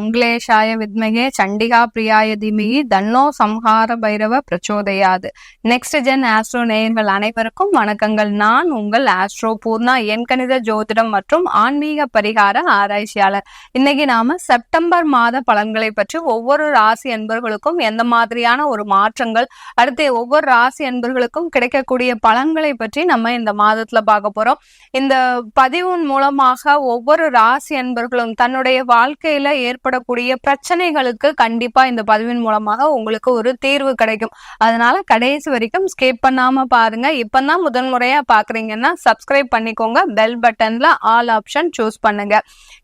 மங்களேஷாய வித்மகே சண்டிகா பிரியாய தீமகி தன்னோ சம்ஹார பைரவ பிரச்சோதயாது. நெக்ஸ்ட் ஜென் ஆஸ்ட்ரோ நேயர்கள் அனைவருக்கும் வணக்கங்கள். நான் உங்கள் ஆஸ்ட்ரோ பூர்ணா, எண்கணித ஜோதிடம் மற்றும் ஆன்மீக பரிகார ஆராய்ச்சியாளர். இன்னைக்கு நாம செப்டம்பர் மாத பலன்களை பற்றி, ஒவ்வொரு ராசி அன்பர்களுக்கும் எந்த மாதிரியான ஒரு மாற்றங்கள், அடுத்து ஒவ்வொரு ராசி அன்பர்களுக்கும் கிடைக்கக்கூடிய பலன்களை பற்றி நம்ம இந்த மாதத்துல பார்க்க போறோம். இந்த பதிவின் மூலமாக ஒவ்வொரு ராசி அன்பர்களும் தன்னுடைய வாழ்க்கையில ஏற்படக்கூடிய பிரச்சனைகளுக்கு கண்டிப்பா இந்த பதிவின் மூலமாக உங்களுக்கு ஒரு தீர்வு கிடைக்கும். அதனால கடைசி வரைக்கும் ஸ்கிப் பண்ணாம பாருங்க. இப்பதான் முதன்முறையா பாக்குறீங்கன்னா சப்ஸ்கிரைப் பண்ணிக்கோங்க. பெல் பட்டன்ல ஆல் ஆப்ஷன் சூஸ் பண்ணுங்க.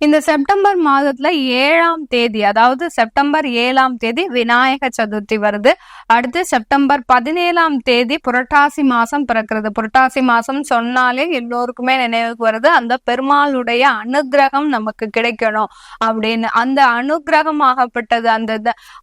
இந்த செப்டம்பர் மாதத்துல 7ஆம் தேதி, அதாவது செப்டம்பர் 7ஆம் தேதி விநாயக சதுர்த்தி வருது. அடுத்து செப்டம்பர் 17ஆம் தேதி புரட்டாசி மாசம் பிறக்கிறது. புரட்டாசி மாசம் சொன்னாலே எல்லோருக்குமே நினைவுக்கு வருது அந்த பெருமாளுடைய அனுகிரகம் நமக்கு கிடைக்கணும் அப்படின்னு. அந்த அனுகிரகமாகப்பட்டது, அந்த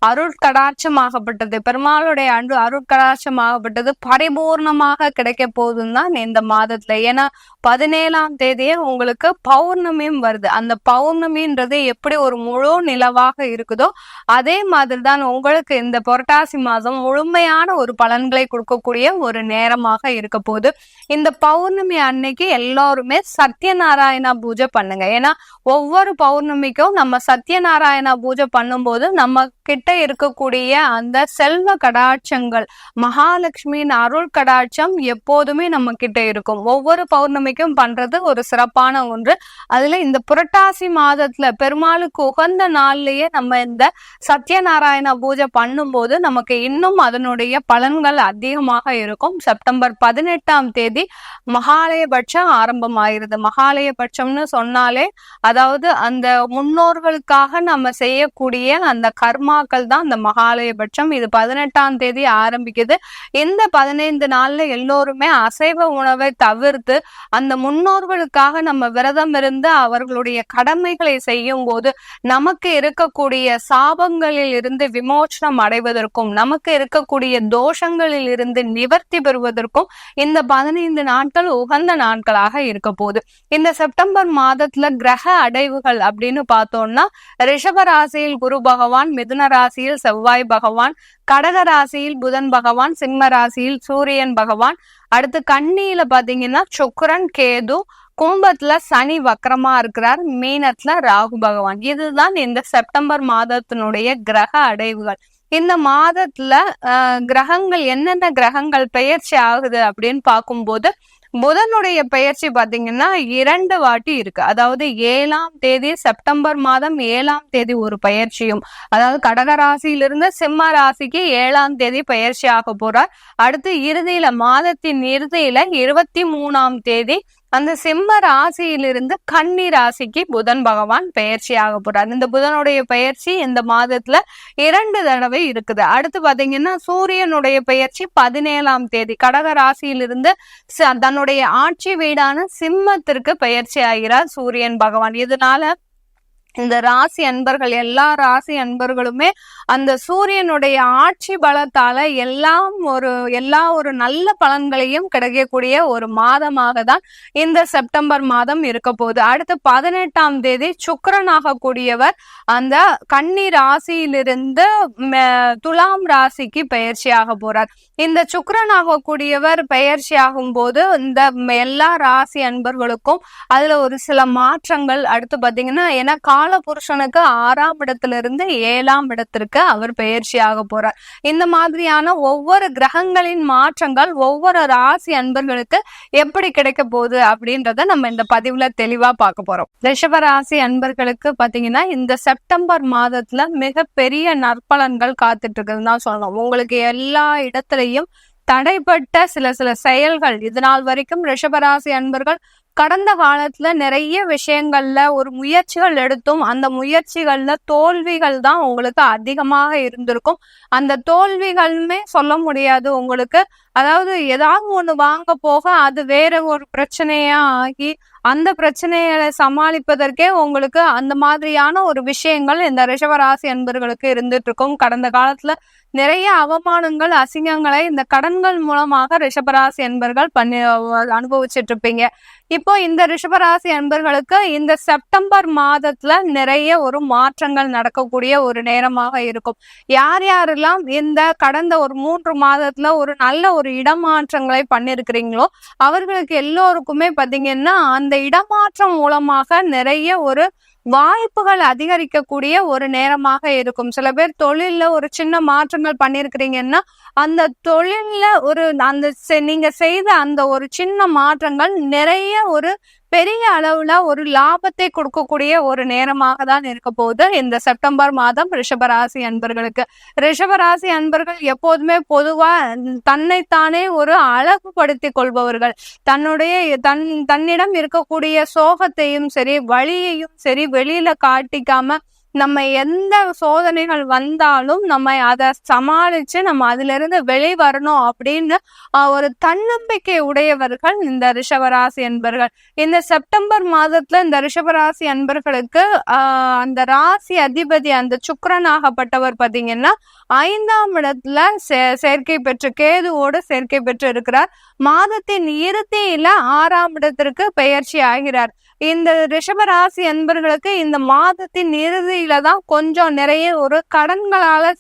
அருட்கடாட்சமாகப்பட்டது, பெருமாளுடைய அருட்கடாட்சமாகப்பட்டது பரிபூர்ணமாக கிடைக்க போகுதுன்னு தான் இந்த மாதத்துல. ஏன்னா 17ஆம் தேதியே உங்களுக்கு பௌர்ணமியும் வருது. அந்த பௌர்ணமின்றது எப்படி ஒரு முழு நிலவாக இருக்குதோ அதே மாதிரி தான் உங்களுக்கு இந்த புரட்டாசி மாதம் முழுமையான ஒரு பலன்களை கொடுக்கக்கூடிய ஒரு நேரமாக இருக்க போகுது. இந்த பௌர்ணமி அன்னைக்கு எல்லாருமே சத்யநாராயணா பூஜை பண்ணுங்க. ஏன்னா ஒவ்வொரு பௌர்ணமிக்கும் நம்ம சத்யநாராயணா பூஜை பண்ணும்போது நம்ம கிட்ட இருக்கக்கூடிய அந்த செல்வ கடாட்சங்கள், மகாலட்சுமியின் அருள் கடாட்சம் எப்போதுமே நம்ம கிட்ட இருக்கும். ஒவ்வொரு பௌர்ணமிக்கும் பண்றது ஒரு சிறப்பான ஒன்று. அதுல இந்த புரட்டாசி மாதத்துல பெருமாளுக்கு உகந்த நாள்லயே நம்ம இந்த சத்யநாராயண பூஜை பண்ணும்போது நமக்கு இன்னும் அதனுடைய பலன்கள் அதிகமாக இருக்கும். செப்டம்பர் 18ஆம் தேதி மகாலயபட்சம் ஆரம்பமாயிருது. மகாலயபட்சம்னு சொன்னாலே அதாவது அந்த முன்னோர்களுக்காக நம்ம செய்யக்கூடிய அந்த கர்மாக்கள் தான் அந்த மகாலயபட்சம். இது 18ஆம் தேதி ஆரம்பிக்குது. இந்த 15 நாள்ல எல்லோருமே அசைவ உணவை தவிர்த்து அந்த முன்னோர்களுக்காக நம்ம விரதம் இருந்து அவர்களுடைய கடமைகளை செய்யும் போது நமக்கு இருக்கக்கூடிய சாபங்களில் இருந்து விமோசனம் அடைவதற்கும், நமக்கு இருக்கக்கூடிய தோஷங்களில் இருந்து நிவர்த்தி பெறுவதற்கும் இந்த 15 நாட்கள் உகந்த நாட்களாக இருக்க போகுது. இந்த செப்டம்பர் மாதத்துல கிரக அடைவுகள் அப்படின்னு பார்த்தோம்னா, ரிஷப ராசியில் குரு பகவான், மிதுன ராசியில் செவ்வாய் பகவான், கடக ராசியில் புதன் பகவான், சிம்ம ராசியில் சூரியன் பகவான், அடுத்து கன்னியில பாத்தீங்கன்னா சுக்கிரன் கேது, கும்பத்துல சனி வக்கரமா இருக்கிறார், மீனத்துல ராகு பகவான். இதுதான் இந்த செப்டம்பர் மாதத்தினுடைய கிரக அடைவுகள். இந்த மாதத்துல கிரகங்கள், என்னென்ன கிரகங்கள் பெயர்ச்சி ஆகுது அப்படின்னு பார்க்கும்போது, புதனுடைய பெயர்ச்சி பாத்தீங்கன்னா 2 வாட்டி இருக்கு. அதாவது 7ஆம் தேதி, செப்டம்பர் மாதம் 7ஆம் தேதி ஒரு பயிற்சியும், அதாவது கடக ராசியிலிருந்து சிம்ம ராசிக்கு 7ஆம் தேதி பயிற்சி ஆக போறார். அடுத்து இறுதியில, மாதத்தின் இறுதியில 23ஆம் தேதி அந்த சிம்ம ராசியிலிருந்து கன்னி ராசிக்கு புதன் பகவான் பயிற்சி ஆக போறார். இந்த புதனுடைய பயிற்சி இந்த மாதத்துல 2 தடவை இருக்குது. அடுத்து பாத்தீங்கன்னா சூரியனுடைய பயிற்சி 17ஆம் தேதி கடக ராசியிலிருந்து தன்னுடைய ஆட்சி வீடான சிம்மத்திற்கு பயிற்சி ஆகிறார் சூரியன் பகவான். இதனால இந்த ராசி அன்பர்கள், எல்லா ராசி அன்பர்களுமே அந்த சூரியனுடைய ஆட்சி பலத்தால எல்லா ஒரு நல்ல பலன்களையும் கிடைக்கக்கூடிய ஒரு மாதமாக தான் இந்த செப்டம்பர் மாதம் இருக்க போகுது. அடுத்து 18ஆம் தேதி சுக்கிரனாக கூடியவர் அந்த கன்னி ராசியிலிருந்து துலாம் ராசிக்கு பயிற்சி ஆக போறார். இந்த சுக்கிரனாக கூடியவர் பயிற்சி ஆகும் போது இந்த எல்லா ராசி அன்பர்களுக்கும் அதுல ஒரு சில மாற்றங்கள். அடுத்து பாத்தீங்கன்னா, ஏன்னா காலபுருஷனுக்கு 6ஆம் இடத்திலிருந்து 7ஆம் இடத்திற்கு அவர் பெயர்ச்சி ஆக போறார். இந்த மாதிரியான ஒவ்வொரு கிரகங்களின் மாற்றங்கள் ஒவ்வொரு ராசி அன்பர்களுக்கு எப்படி கிடைக்க போகுது அப்படின்றத நம்ம இந்த பதிவுல தெளிவா பார்க்க போறோம். ரிஷப ராசி அன்பர்களுக்கு பாத்தீங்கன்னா இந்த செப்டம்பர் மாதத்துல மிகப்பெரிய நற்பலன்கள் காத்துட்டு இருக்குதுன்னு தான் சொல்லணும். உங்களுக்கு எல்லா இடத்துலயும் தடைப்பட்ட சில செயல்கள், இதனால் வரைக்கும் ரிஷபராசி அன்பர்கள் கடந்த காலத்துல நிறைய விஷயங்கள்ல ஒரு முயற்சிகள் எடுத்தும் அந்த முயற்சிகள்ல தோல்விகள் தான் உங்களுக்கு அதிகமாக இருந்திருக்கும். அந்த தோல்விகளுமே சொல்ல முடியாது உங்களுக்கு. அதாவது ஏதாவது ஒண்ணு வாங்க போக அது வேற ஒரு பிரச்சனையா ஆகி அந்த பிரச்சனைகளை சமாளிப்பதற்கே உங்களுக்கு அந்த மாதிரியான ஒரு விஷயங்கள் இந்த ரிஷபராசி அன்பர்களுக்கு இருந்துட்டு இருக்கும். கடந்த காலத்துல நிறைய அவமானங்கள், அசிங்கங்களை இந்த கடன்கள் மூலமாக ரிஷபராசி அன்பர்கள் அனுபவிச்சுட்டு இருப்பீங்க. இப்போ இந்த ரிஷபராசி அன்பர்களுக்கு இந்த செப்டம்பர் மாதத்துல நிறைய ஒரு மாற்றங்கள் நடக்கக்கூடிய ஒரு நேரமாக இருக்கும். யார் யாரெல்லாம் இந்த கடந்த ஒரு 3 மாதத்துல ஒரு நல்ல ஒரு இடமாற்றங்களை பண்ணிருக்கிறீங்களோ அவர்களுக்கு எல்லோருக்குமே பாத்தீங்கன்னா அந்த இடமாற்றம் மூலமாக நிறைய ஒரு வாய்ப்புகள் அதிகரிக்கக்கூடிய ஒரு நேரமாக இருக்கும். சில பேர் தொழில்ல ஒரு சின்ன மாற்றங்கள் பண்ணிருக்கிறீங்கன்னா அந்த தொழில்ல ஒரு அந்த நீங்க செய்த அந்த ஒரு சின்ன மாற்றங்கள் நிறைய ஒரு பெரிய அளவுல ஒரு லாபத்தை கொடுக்கக்கூடிய ஒரு நேரமாக தான் இருக்க போகுது இந்த செப்டம்பர் மாதம் ரிஷபராசி அன்பர்களுக்கு. ரிஷபராசி அன்பர்கள் எப்போதுமே பொதுவா தன்னைத்தானே ஒரு அழகுபடுத்தி கொள்பவர்கள். தன்னிடம் இருக்கக்கூடிய சோகத்தையும் சரி வலியையும் சரி வெளியில காட்டிக்காம நம்ம எந்த சோதனைகள் வந்தாலும் நம்ம அதை சமாளிச்சு நம்ம அதுல இருந்து வெளிவரணும் அப்படின்னு ஒரு தன்னம்பிக்கை உடையவர்கள் இந்த ரிஷபராசி அன்பர்கள். இந்த செப்டம்பர் மாதத்துல இந்த ரிஷபராசி அன்பர்களுக்கு அந்த ராசி அதிபதி அந்த சுக்கிரனாகப்பட்டவர் பாத்தீங்கன்னா 5ஆம் இடத்துல சேர்க்கை பெற்று கேதுவோடு சேர்க்கை பெற்று இருக்கிறார். மாதத்தின் இறுதியில 6ஆம் இடத்திற்கு பெயர்ச்சி ஆகிறார். இந்த ரிஷபராசி அன்பர்களுக்கு இந்த மாதத்தின் இறுதியில தான் கொஞ்சம் நிறைய ஒரு கடன்களால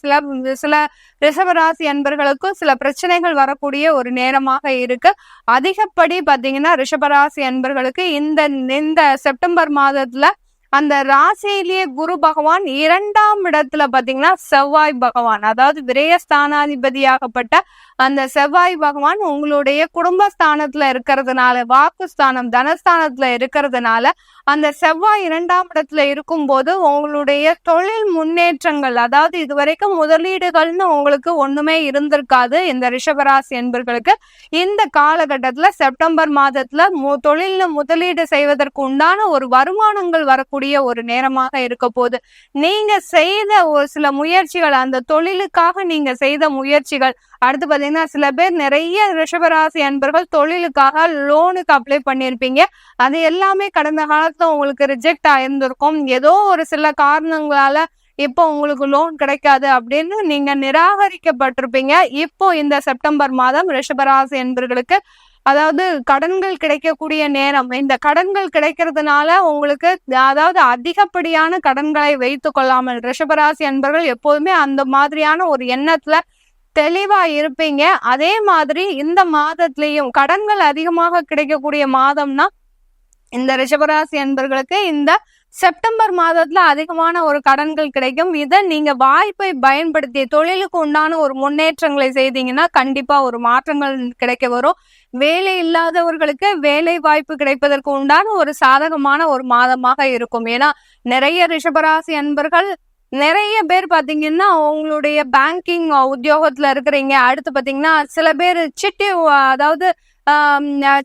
சில ரிஷபராசி அன்பர்களுக்கு சில பிரச்சனைகள் வரக்கூடிய ஒரு நேரமாக இருக்கு. அதிகப்படி பாத்தீங்கன்னா ரிஷபராசி அன்பர்களுக்கு இந்த செப்டம்பர் மாதத்துல அந்த ராசியிலேயே குரு பகவான் 2ஆம் இடத்துல பாத்தீங்கன்னா செவ்வாய் பகவான், அதாவது விரயஸ்தானாதிபதியாகப்பட்ட அந்த செவ்வாய் பகவான் உங்களுடைய குடும்பஸ்தானத்துல இருக்கிறதுனால, வாக்குஸ்தானம் தனஸ்தானத்துல இருக்கிறதுனால அந்த செவ்வாய் 2ஆம் இடத்துல இருக்கும்போது உங்களுடைய தொழில் முன்னேற்றங்கள், அதாவது இதுவரைக்கும் முதலீடுகள்னு உங்களுக்கு ஒண்ணுமே இருந்திருக்காது இந்த ரிஷபராசி என்பர்களுக்கு. இந்த காலகட்டத்துல செப்டம்பர் மாதத்துல தொழில்ல முதலீடு செய்வதற்கு உண்டான ஒரு வருமானங்கள் வரக்கூடிய ஒரு நேரமாக இருக்க போது. நீங்க செய்த ஒரு சில முயற்சிகள், அந்த தொழிலுக்காக நீங்க செய்த முயற்சிகள், அடுத்து பாத்தீங்கன்னா சில பேர் நிறைய ரிஷபராசி அன்பர்கள் தொழிலுக்காக லோனுக்கு அப்ளை பண்ணிருப்பீங்க. அது எல்லாமே கடந்த காலத்துல உங்களுக்கு ரிஜெக்ட் ஆயிருந்திருக்கும். ஏதோ ஒரு சில காரணங்களால இப்போ உங்களுக்கு லோன் கிடைக்காது அப்படின்னு நீங்க நிராகரிக்கப்பட்டிருப்பீங்க. இப்போ இந்த செப்டம்பர் மாதம் ரிஷபராசி அன்பர்களுக்கு அதாவது கடன்கள் கிடைக்கக்கூடிய நேரம். இந்த கடன்கள் கிடைக்கிறதுனால உங்களுக்கு அதாவது அதிகப்படியான கடன்களை வைத்து கொள்ளாமல் ரிஷபராசி அன்பர்கள் எப்போதுமே அந்த மாதிரியான ஒரு எண்ணத்துல தெளிவா இருப்பீங்க. அதே மாதிரி இந்த மாதத்திலையும் கடன்கள் அதிகமாக கிடைக்கக்கூடிய மாதம்னா இந்த ரிஷபராசி அன்பர்களுக்கு இந்த செப்டம்பர் மாதத்துல அதிகமான ஒரு கடன்கள் கிடைக்கும். இதை நீங்க வாய்ப்பை பயன்படுத்தி தொழிலுக்கு உண்டான ஒரு முன்னேற்றங்களை செய்தீங்கன்னா கண்டிப்பா ஒரு மாற்றங்கள் கிடைக்க வரும். வேலை இல்லாதவர்களுக்கு வேலை வாய்ப்பு கிடைப்பதற்கு உண்டான ஒரு சாதகமான ஒரு மாதமாக இருக்கும். ஏன்னா நிறைய ரிஷபராசி அன்பர்கள் நிறைய பேர் பாத்தீங்கன்னா உங்களுடைய பேங்கிங் உத்தியோகத்துல இருக்கிறீங்க. அடுத்து பாத்தீங்கன்னா சில பேர் சிட்டி, அதாவது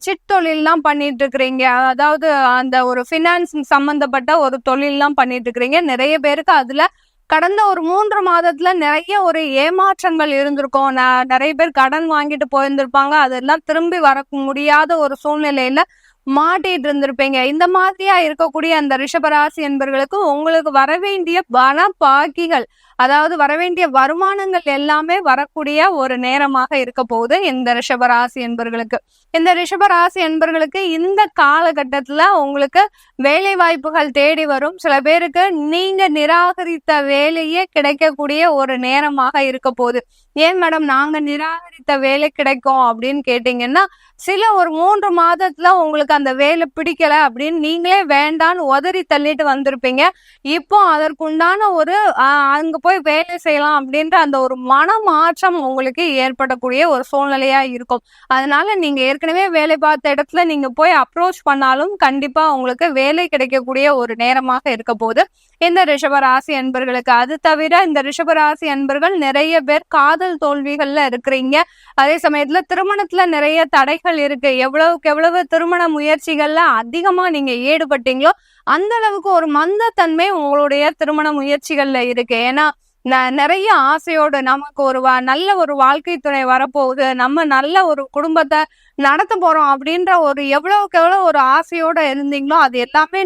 சிட் தொழில்லாம் பண்ணிட்டு இருக்கிறீங்க. அதாவது அந்த ஒரு பினான்ஸ் சம்பந்தப்பட்ட ஒரு தொழில்லாம் பண்ணிட்டு இருக்கிறீங்க. நிறைய பேருக்கு அதுல கடந்த ஒரு 3 மாதத்துல நிறைய ஒரு ஏமாற்றங்கள் இருந்திருக்கும். நிறைய பேர் கடன் வாங்கிட்டு போயிருந்திருப்பாங்க. அதெல்லாம் திரும்பி வர முடியாத ஒரு சூழ்நிலையில மாட்டிட்டு இருந்திருப்பீங்க. இந்த மாதிரியா இருக்கக்கூடிய அந்த ரிஷபராசி என்பர்களுக்கு உங்களுக்கு வரவேண்டிய பண பாக்கிகள், அதாவது வரவேண்டிய வருமானங்கள் எல்லாமே வரக்கூடிய ஒரு நேரமாக இருக்க போகுது இந்த ரிஷபராசி என்பர்களுக்கு. இந்த ரிஷபராசி என்பர்களுக்கு இந்த காலகட்டத்துல உங்களுக்கு வேலை வாய்ப்புகள் தேடி வரும். சில பேருக்கு நீங்க நிராகரித்த வேலையே கிடைக்கக்கூடிய ஒரு நேரமாக இருக்க போகுது. ஏன் மேடம் நாங்க நிராகரித்த வேலை கிடைக்கும் அப்படின்னு கேட்டீங்கன்னா, சில ஒரு 3 மாதத்துல உங்களுக்கு அந்த வேலை பிடிக்கல அப்படின்னு நீங்களே வேண்டான்னு உதறி தள்ளிட்டு வந்திருப்பீங்க. இப்போ அதற்குண்டான ஒரு அங்க போய் வேலை செய்யலாம் அப்படின்ற அந்த ஒரு மனமாற்றம் உங்களுக்கு ஏற்படக்கூடிய ஒரு சூழ்நிலையா இருக்கும். அதனால நீங்க ஏற்கனவே வேலை பார்த்த இடத்துல நீங்க போய் அப்ரோச் பண்ணாலும் கண்டிப்பா உங்களுக்கு வேலை கிடைக்கக்கூடிய ஒரு நேரமாக இருக்க போது இந்த ரிஷபராசி அன்பர்களுக்கு. அது தவிர இந்த ரிஷபராசி அன்பர்கள் நிறைய பேர் காதல் தோல்விகள்ல இருக்கிறீங்க. அதே சமயத்துல திருமணத்துல நிறைய தடைகள் இருக்கு. எவ்வளவுக்கு எவ்வளவு திருமண முயற்சிகள்ல அதிகமா நீங்க ஈடுபட்டீங்களோ அந்த அளவுக்கு ஒரு மந்தத்தன்மை உங்களுடைய திருமண முயற்சிகள்ல இருக்கு. ஏன்னா நிறைய ஆசையோடு நமக்கு ஒரு நல்ல ஒரு வாழ்க்கை துணை வரப்போகுது, நம்ம நல்ல ஒரு குடும்பத்தை நடத்த போறோம் அப்படின்ற ஒரு எவ்வளவுக்கு எவ்வளவு ஒரு ஆசையோட இருந்தீங்களோ அது எல்லாமே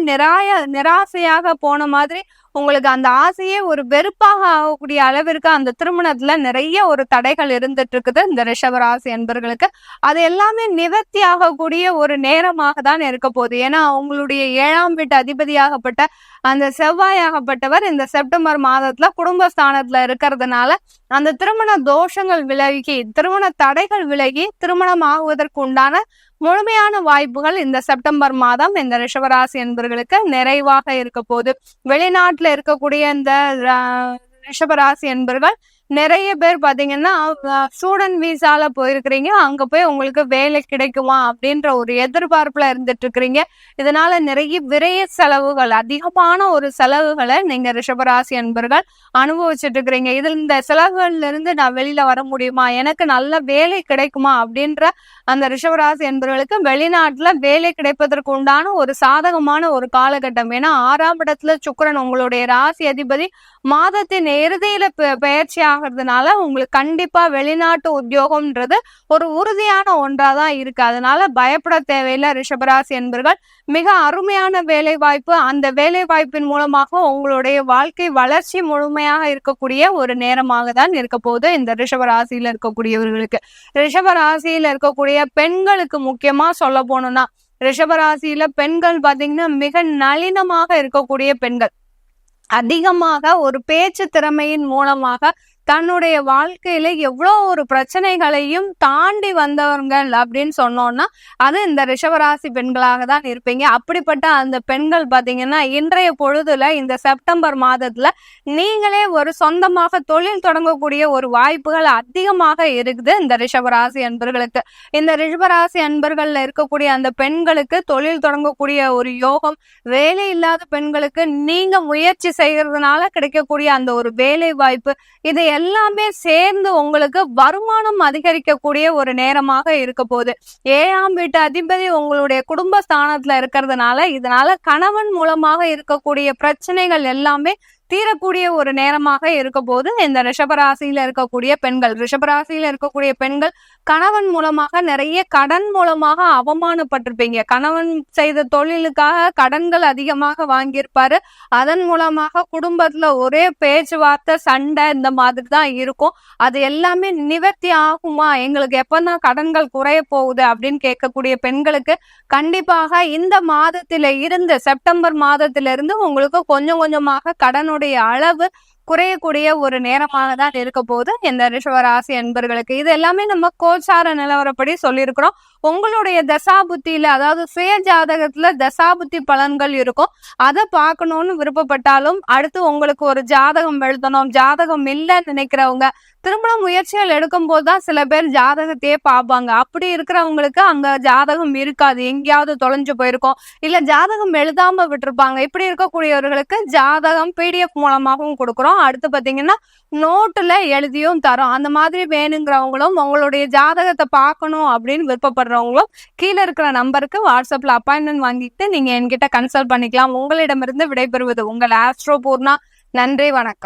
நிராசையாக போன மாதிரி உங்களுக்கு அந்த ஆசையே ஒரு வெறுப்பாக ஆகக்கூடிய அளவிற்கு அந்த திருமணத்துல நிறைய ஒரு தடைகள் இருந்துட்டு இருக்குது இந்த ரிஷபராசி என்பர்களுக்கு. அது எல்லாமே நிவர்த்தி ஆகக்கூடிய ஒரு நேரமாக தான் இருக்க போகுது. ஏன்னா அவங்களுடைய 7ஆம் வீட்டு அதிபதியாகப்பட்ட அந்த செவ்வாயாகப்பட்டவர் இந்த செப்டம்பர் மாதத்துல குடும்பஸ்தானத்துல இருக்கிறதுனால அந்த திருமண தோஷங்கள் விலகி, திருமண தடைகள் விலகி, திருமணம் ஆகுவதற்கு உண்டான முழுமையான வாய்ப்புகள் இந்த செப்டம்பர் மாதம் இந்த ரிஷபராசி என்பர்களுக்கு நிறைவாக இருக்க போகுது. வெளிநாட்டுல இருக்கக்கூடிய இந்த ரிஷபராசி என்பர்கள் நிறைய பேர் பாத்தீங்கன்னா ஸ்டூடெண்ட் விசால போயிருக்கிறீங்க, அங்க போய் உங்களுக்கு வேலை கிடைக்குமா அப்படின்ற ஒரு எதிர்பார்ப்புல இருந்துட்டு இருக்கிறீங்க. இதனால நிறைய விரைய செலவுகள், அதிகமான ஒரு செலவுகளை நீங்க ரிஷபராசி என்பர்கள் அனுபவிச்சுட்டு இருக்கிறீங்க. இதுல இந்த செலவுகள்ல இருந்து நான் வெளியில வர முடியுமா, எனக்கு நல்ல வேலை கிடைக்குமா அப்படின்ற அந்த ரிஷபராசி என்பவர்களுக்கு வெளிநாட்டுல வேலை கிடைப்பதற்கு உண்டான ஒரு சாதகமான ஒரு காலகட்டம். ஏன்னா 6ஆம் இடத்துல சுக்கிரன் உங்களுடைய ராசி அதிபதி மாதத்தின் இறுதியில பயிற்சி ஆகிறதுனால உங்களுக்கு கண்டிப்பா வெளிநாட்டு உத்தியோகம்ன்றது ஒரு உறுதியான ஒன்றாதான் இருக்கு. அதனால பயப்பட தேவையில்லை ரிஷபராசி என்பர்கள். மிக அருமையான வேலை வாய்ப்பு, அந்த வேலை வாய்ப்பின் மூலமாக உங்களுடைய வாழ்க்கை வளர்ச்சி முழுமையாக இருக்கக்கூடிய ஒரு நேரமாக தான் இருக்க போகுது இந்த ரிஷபராசியில இருக்கக்கூடியவர்களுக்கு. ரிஷபராசியில இருக்கக்கூடிய பெண்களுக்கு முக்கியமா சொல்ல போனோம்னா, ரிஷபராசியில பெண்கள் பாத்தீங்கன்னா மிக நளினமாக இருக்கக்கூடிய பெண்கள், அதிகமாக ஒரு பேச்சு திறமையின் மூலமாக தன்னுடைய வாழ்க்கையில எவ்வளோ ஒரு பிரச்சனைகளையும் தாண்டி வந்தவர்கள் அப்படின்னு சொன்னோம்னா அது இந்த ரிஷபராசி பெண்களாக தான் இருப்பீங்க. அப்படிப்பட்ட அந்த பெண்கள் பாத்தீங்கன்னா இன்றைய பொழுதுல இந்த செப்டம்பர் மாதத்துல நீங்களே ஒரு சொந்தமாக தொழில் தொடங்கக்கூடிய ஒரு வாய்ப்புகள் அதிகமாக இருக்குது இந்த ரிஷபராசி அன்பர்களுக்கு. இந்த ரிஷபராசி அன்பர்கள்ல இருக்கக்கூடிய அந்த பெண்களுக்கு தொழில் தொடங்கக்கூடிய ஒரு யோகம், வேலை இல்லாத பெண்களுக்கு நீங்க முயற்சி செய்யறதுனால கிடைக்கக்கூடிய அந்த ஒரு வேலை வாய்ப்பு, இது எல்லாமே சேர்ந்து உங்களுக்கு வருமானம் அதிகரிக்கக்கூடிய ஒரு நேரமாக இருக்க போகுது. 7ஆம் வீட்டு அதிபதி உங்களுடைய குடும்பஸ்தானத்துல இருக்கிறதுனால இதனால கணவன் மூலமாக இருக்கக்கூடிய பிரச்சனைகள் எல்லாமே தீரக்கூடிய ஒரு நேரமாக இருக்க போது இந்த ரிஷபராசியில இருக்கக்கூடிய பெண்கள். ரிஷபராசியில இருக்கக்கூடிய பெண்கள் கணவன் மூலமாக நிறைய கடன் மூலமாக அவமானப்பட்டிருப்பீங்க. கணவன் செய்த தொழிலுக்காக கடன்கள் அதிகமாக வாங்கியிருப்பாரு. அதன் மூலமாக குடும்பத்துல ஒரே பேச்சுவார்த்தை, சண்டை இந்த மாதிரி தான் இருக்கும். அது எல்லாமே நிவர்த்தி ஆகுமா, எங்களுக்கு எப்பதான் கடன்கள் குறைய போகுது அப்படின்னு கேட்கக்கூடிய பெண்களுக்கு கண்டிப்பாக இந்த மாதத்தில இருந்து, செப்டம்பர் மாதத்திலிருந்து உங்களுக்கு கொஞ்சம் கொஞ்சமாக கடனுடைய அளவு குறையக்கூடிய ஒரு நேரமாக தான் இருக்க போது இந்த ரிஷபராசி என்பர்களுக்கு. இது எல்லாமே நம்ம கோச்சார நிலவரப்படி சொல்லியிருக்கிறோம். உங்களுடைய தசாபுத்தியில, அதாவது சுய ஜாதகத்துல தசாபுத்தி பலன்கள் இருக்கும். அதை பார்க்கணும்னு விருப்பப்பட்டாலும், அடுத்து உங்களுக்கு ஒரு ஜாதகம் எழுதணும், ஜாதகம் இல்லைன்னு நினைக்கிறவங்க திருமண முயற்சிகள் எடுக்கும் போதுதான் சில பேர் ஜாதகத்தையே பார்ப்பாங்க. அப்படி இருக்கிறவங்களுக்கு அங்க ஜாதகம் இருக்காது, எங்கேயாவது தொலைஞ்சு போயிருக்கும், இல்ல ஜாதகம் எழுதாம விட்டுருப்பாங்க. இப்படி இருக்கக்கூடியவர்களுக்கு ஜாதகம் PDF மூலமாகவும் கொடுக்குறோம். அடுத்து பாத்தீங்கன்னா நோட்டுல எழுதியும் தரோம். அந்த மாதிரி வேணுங்கிறவங்களும் உங்களுடைய ஜாதகத்தை பார்க்கணும் அப்படின்னு விருப்பப்படுறவங்களும் கீழே இருக்கிற நம்பருக்கு வாட்ஸ்அப்ல அப்பாயின்மெண்ட் வாங்கிட்டு நீங்க என்கிட்ட கன்சல்ட் பண்ணிக்கலாம். உங்களிடமிருந்து விடைபெறுவது உங்கள் ஆஸ்ட்ரோ பூர்ணா. நன்றி, வணக்கம்.